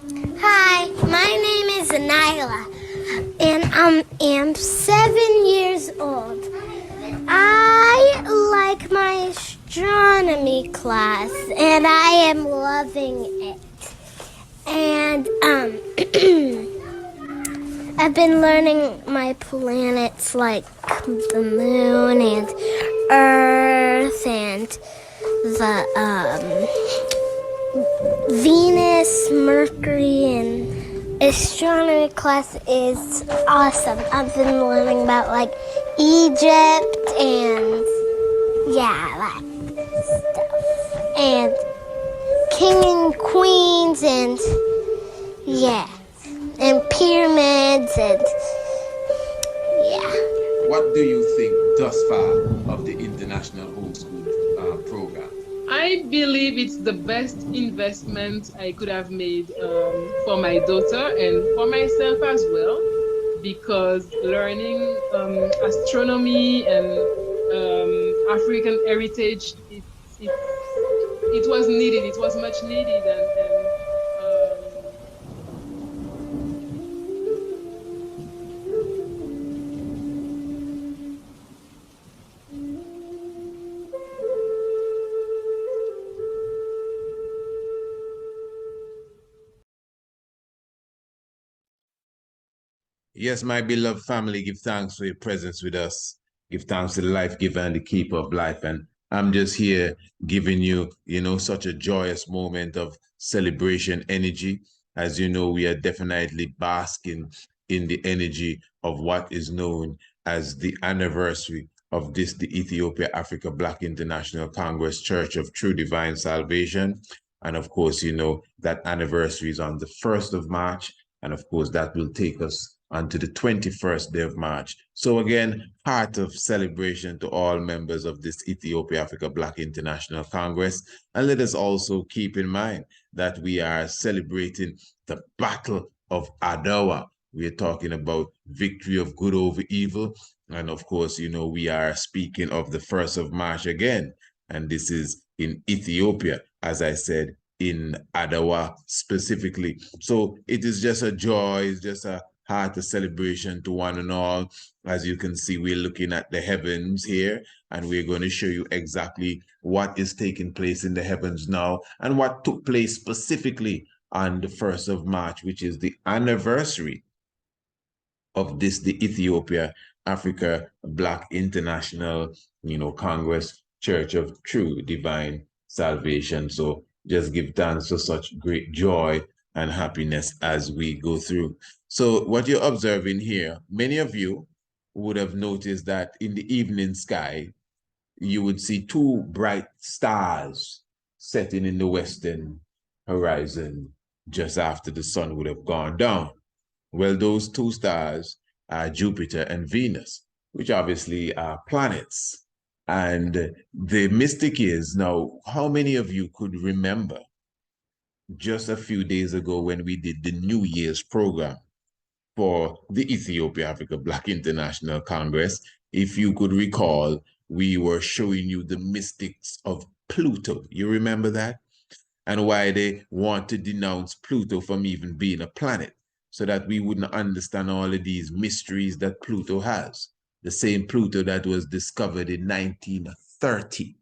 Hi, my name is Nyla, and I am 7 years old. I like my astronomy class, and I am loving it. And I've been learning my planets like the moon and Earth and the Venus, Mercury, and astronomy class is awesome. I've been learning about like Egypt and that stuff. And king and queens and and pyramids and yeah. What do you think thus far of the International Homeschool program? I believe it's the best investment I could have made for my daughter and for myself as well, because learning astronomy and African heritage, it was needed. It was much needed, and Yes, my beloved family, give thanks for your presence with us. Give thanks to the life giver and the keeper of life. And I'm just here giving you, such a joyous moment of celebration energy. As you know, we are definitely basking in the energy of what is known as the anniversary of the Ethiopia Africa Black International Congress Church of True Divine Salvation. And of course, that anniversary is on the 1st of March. And of course, that will take us unto the 21st day of March. So again, heart of celebration to all members of this Ethiopia Africa Black International Congress. And let us also keep in mind that we are celebrating the Battle of Adawa. We are talking about victory of good over evil. And of course, we are speaking of the 1st of March again. And this is in Ethiopia, as I said, in Adawa specifically. So it is just a joy, it's just a heart of celebration to one and all. As you can see, we're looking at the heavens here, and we're going to show you exactly what is taking place in the heavens now and what took place specifically on the 1st of March, which is the anniversary of the Ethiopia Africa Black International, Congress Church of True Divine Salvation. So just give thanks for such great joy and happiness as we go through. So what you're observing here, many of you would have noticed that in the evening sky, you would see two bright stars setting in the western horizon just after the sun would have gone down. Well, those two stars are Jupiter and Venus, which obviously are planets. And the mystic is now, how many of you could remember just a few days ago when we did the New Year's program for the Ethiopia Africa Black International Congress? If you could recall, we were showing you the mystics of Pluto. You remember that? And why they want to denounce Pluto from even being a planet, so that we wouldn't understand all of these mysteries that Pluto has. The same Pluto that was discovered in 1930.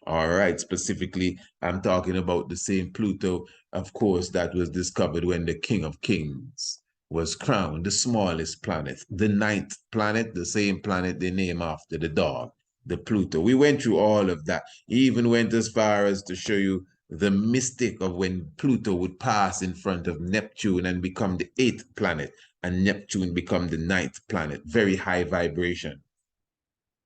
All right, specifically, I'm talking about the same Pluto, of course, that was discovered when the King of Kings was crowned, the smallest planet, the ninth planet, the same planet they name after the dog, the Pluto. We went through all of that. He even went as far as to show you the mystic of when Pluto would pass in front of Neptune and become the eighth planet, and Neptune become the ninth planet. Very high vibration.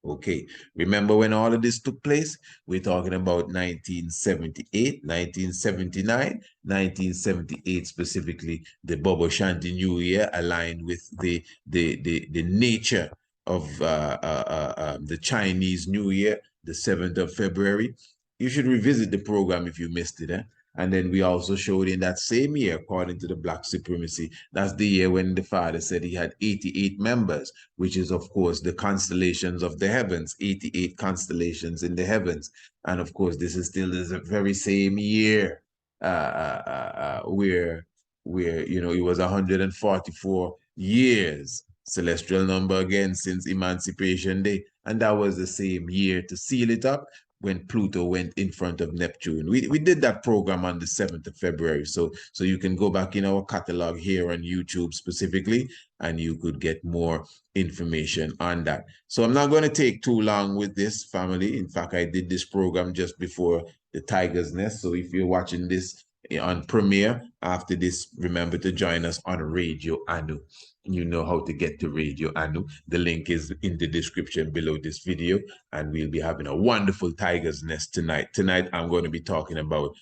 Okay, remember when all of this took place? We're talking about 1978, 1979, 1978 specifically, the Bobo Shanti New Year aligned with the nature of the Chinese New Year, the 7th of February. You should revisit the program if you missed it. And then we also showed in that same year, according to the Black Supremacy, that's the year when the father said he had 88 members, which is, of course, the constellations of the heavens, 88 constellations in the heavens. And of course, this is still the very same year where where, you know, it was 144 years, celestial number again since Emancipation Day. And that was the same year to seal it up when Pluto went in front of Neptune. We did that program on the 7th of February. So you can go back in our catalog here on YouTube specifically, and you could get more information on that. So I'm not going to take too long with this, family. In fact, I did this program just before the Tiger's Nest. So if you're watching this on Premiere, after this, remember to join us on Radio Anu. You know how to get to Radio Anu. The link is in the description below this video, and we'll be having a wonderful Tiger's Nest tonight. Tonight, I'm going to be talking about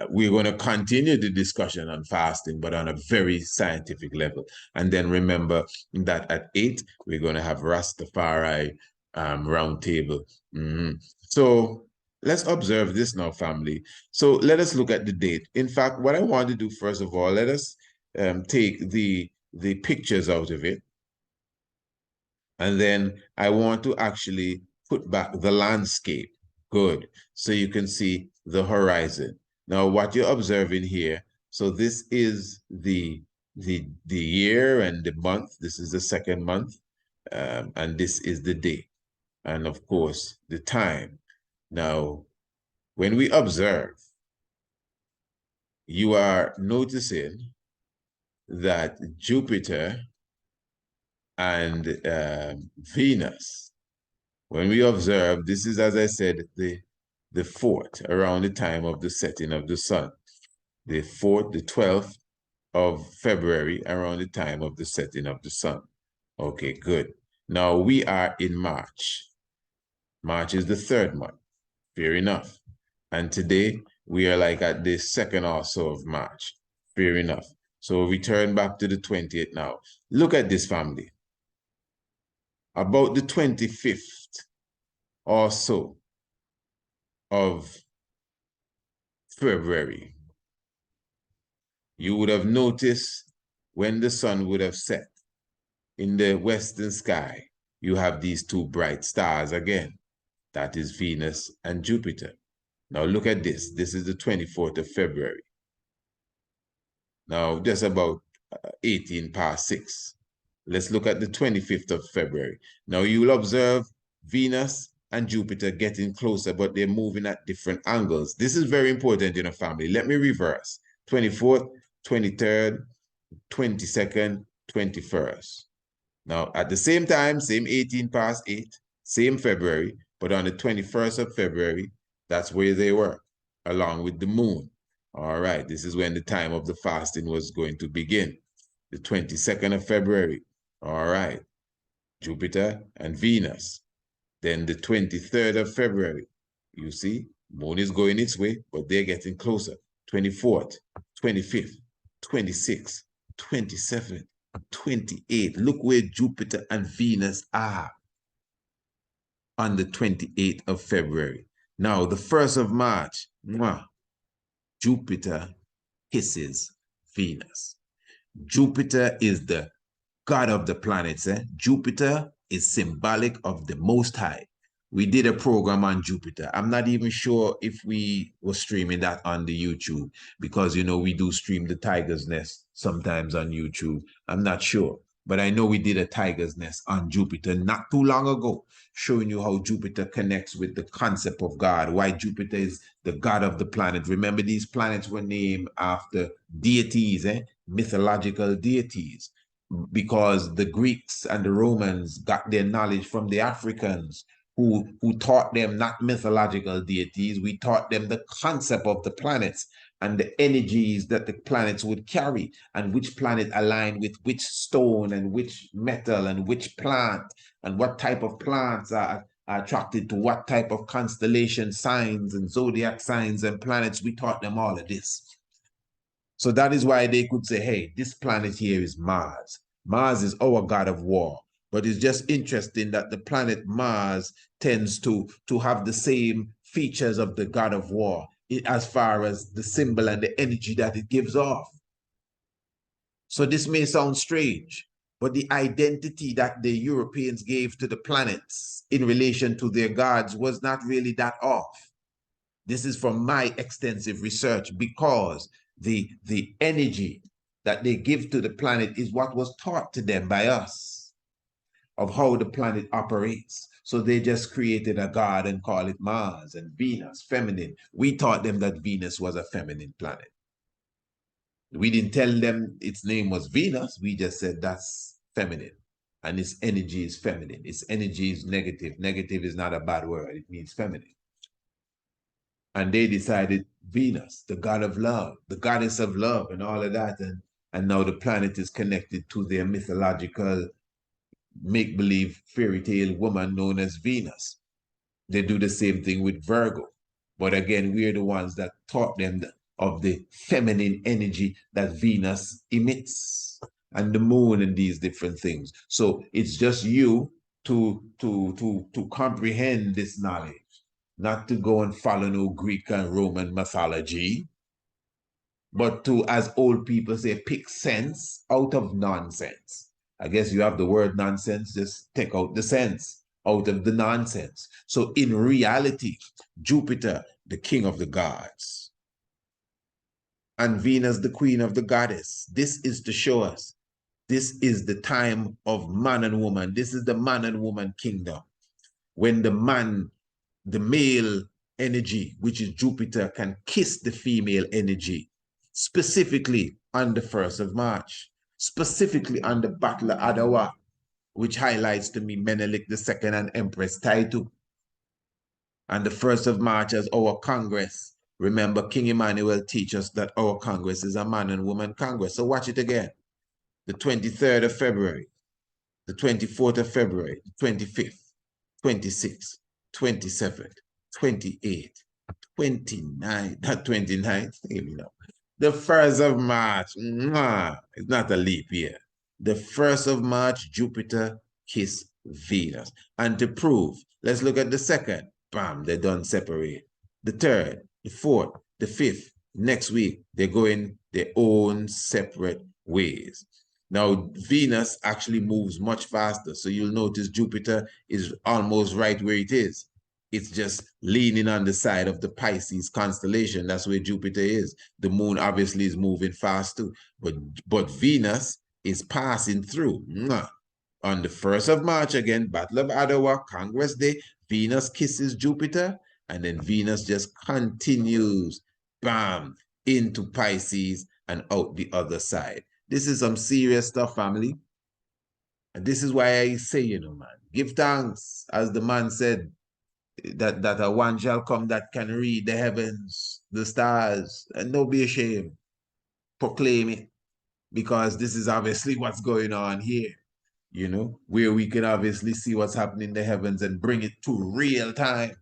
we're going to continue the discussion on fasting, but on a very scientific level. And then remember that at 8, we're going to have Rastafari roundtable. So let's observe this now, family. So let us look at the date. In fact, what I want to do, first of all, let us take the pictures out of it. And then I want to actually put back the landscape. Good. So you can see the horizon. Now, what you're observing here, so this is the year and the month. This is the second month. And this is the day. And of course, the time. Now, when we observe, you are noticing that Jupiter and Venus, when we observe, this is, as I said, the 4th, around the time of the setting of the sun. The 4th, the 12th of February, around the time of the setting of the sun. Okay, good. Now we are in March. March is the 3rd month. Fair enough. And today we are like at the 2nd or so of March. Fair enough. So we turn back to the 20th now. Look at this, family. About the 25th or so of February, you would have noticed when the sun would have set in the western sky, you have these two bright stars again. That is Venus and Jupiter. Now look at this. This is the 24th of February. Now just about 18 past 6. Let's look at the 25th of February. Now you will observe Venus and Jupiter getting closer, but they're moving at different angles. This is very important in a family. Let me reverse. 24th, 23rd, 22nd, 21st. Now, at the same time, same 18 past 8, same February, but on the 21st of February, that's where they were, along with the moon. All right, this is when the time of the fasting was going to begin. The 22nd of February, all right, Jupiter and Venus. Then the 23rd of February, you see, moon is going its way, but they're getting closer. 24th, 25th, 26th, 27th, 28th. Look where Jupiter and Venus are on the 28th of February. Now, the 1st of March, Jupiter kisses Venus. Jupiter is the god of the planets. Jupiter is symbolic of the Most High. We did a program on Jupiter. I'm not even sure if we were streaming that on the YouTube because, you know, we do stream the Tiger's Nest sometimes on YouTube. I'm not sure. But I know we did a Tiger's Nest on Jupiter not too long ago, showing you how Jupiter connects with the concept of God, why Jupiter is the god of the planet. Remember, these planets were named after deities, mythological deities, because the Greeks and the Romans got their knowledge from the Africans who taught them not mythological deities. We taught them the concept of the planets and the energies that the planets would carry, and which planet aligned with which stone and which metal and which plant, and what type of plants are attracted to what type of constellation signs and zodiac signs and planets. We taught them all of this. So that is why they could say, hey, this planet here is Mars. Mars is our god of war. But it's just interesting that the planet Mars tends to have the same features of the god of war as far as the symbol and the energy that it gives off. So this may sound strange, but the identity that the Europeans gave to the planets in relation to their gods was not really that off. This is from my extensive research, because the energy that they give to the planet is what was taught to them by us of how the planet operates. So they just created a god and call it Mars and Venus, feminine. We taught them that Venus was a feminine planet. We didn't tell them its name was Venus. We just said that's feminine. And its energy is feminine. Its energy is negative. Negative is not a bad word. It means feminine. And they decided Venus, the god of love, the goddess of love and all of that. And now the planet is connected to their mythological make-believe fairy tale woman known as Venus. They do the same thing with Virgo. But again, we're the ones that taught them of the feminine energy that Venus emits and the moon and these different things. So it's just you to comprehend this knowledge, not to go and follow no Greek and Roman mythology, but to, as old people say, pick sense out of nonsense. I guess you have the word nonsense, just take out the sense out of the nonsense. So in reality, Jupiter, the king of the gods, and Venus, the queen of the goddess, this is to show us this is the time of man and woman. This is the man and woman kingdom. When the man, the male energy, which is Jupiter, can kiss the female energy, specifically on the 1st of March, specifically on the Battle of Adwa, which highlights to me Menelik II and Empress Taitu. And the 1st of March as our Congress. Remember, King Emmanuel teaches us that our Congress is a man and woman Congress. So watch it again. The 23rd of February, the 24th of February, the 25th, 26th, 27th, 28th, 29th, not 29th, the 1st of March, it's not a leap year. The 1st of March, Jupiter kiss Venus. And to prove, let's look at the 2nd. Bam, they're done separate. The 3rd, the 4th, the 5th, next week, they're going their own separate ways. Now, Venus actually moves much faster. So you'll notice Jupiter is almost right where it is. It's just leaning on the side of the Pisces constellation. That's where Jupiter is. The moon obviously is moving fast too. But Venus is passing through. On the 1st of March, again, Battle of Adwa, Congress Day, Venus kisses Jupiter, and then Venus just continues, bam, into Pisces and out the other side. This is some serious stuff, family. And this is why I say, man, give thanks, as the man said, that a one shall come that can read the heavens, the stars, and don't be ashamed. Proclaim it, because this is obviously what's going on here, where we can obviously see what's happening in the heavens and bring it to real time.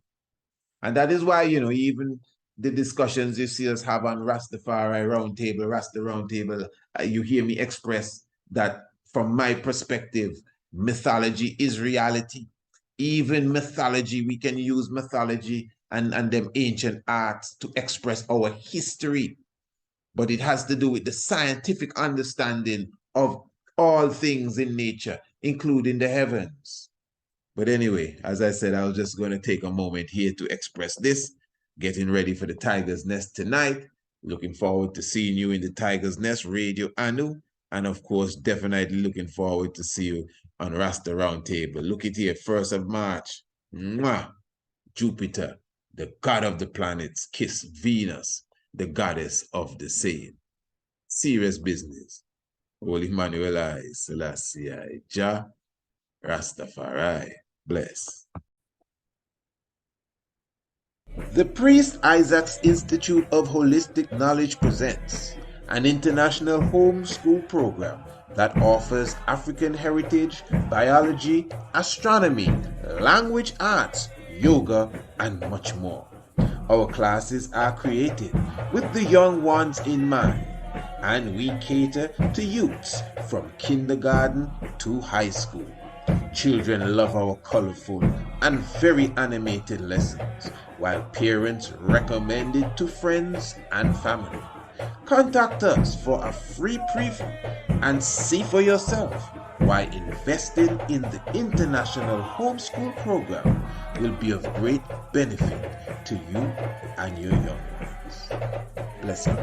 And that is why, even the discussions you see us have on Rastafari Roundtable, Rasta Roundtable, you hear me express that from my perspective, mythology is reality. Even mythology, we can use mythology and them ancient arts to express our history. But it has to do with the scientific understanding of all things in nature, including the heavens. But anyway, as I said, I was just going to take a moment here to express this. Getting ready for the Tiger's Nest tonight. Looking forward to seeing you in the Tiger's Nest Radio Anu. And of course, definitely looking forward to see you on Rasta Roundtable. Look at here, 1st of March. Jupiter, the god of the planets, kiss Venus, the goddess of the same. Serious business. Holy Emmanuel I, Selassie I, Jah, Rastafari, bless. The Priest Isaac's Institute of Holistic Knowledge presents an international homeschool program that offers African heritage, biology, astronomy, language arts, yoga, and much more. Our classes are created with the young ones in mind, and we cater to youths from kindergarten to high school. Children love our colorful and very animated lessons, while parents recommend it to friends and family. Contact us for a free preview and see for yourself why investing in the international homeschool program will be of great benefit to you and your young ones. Bless you.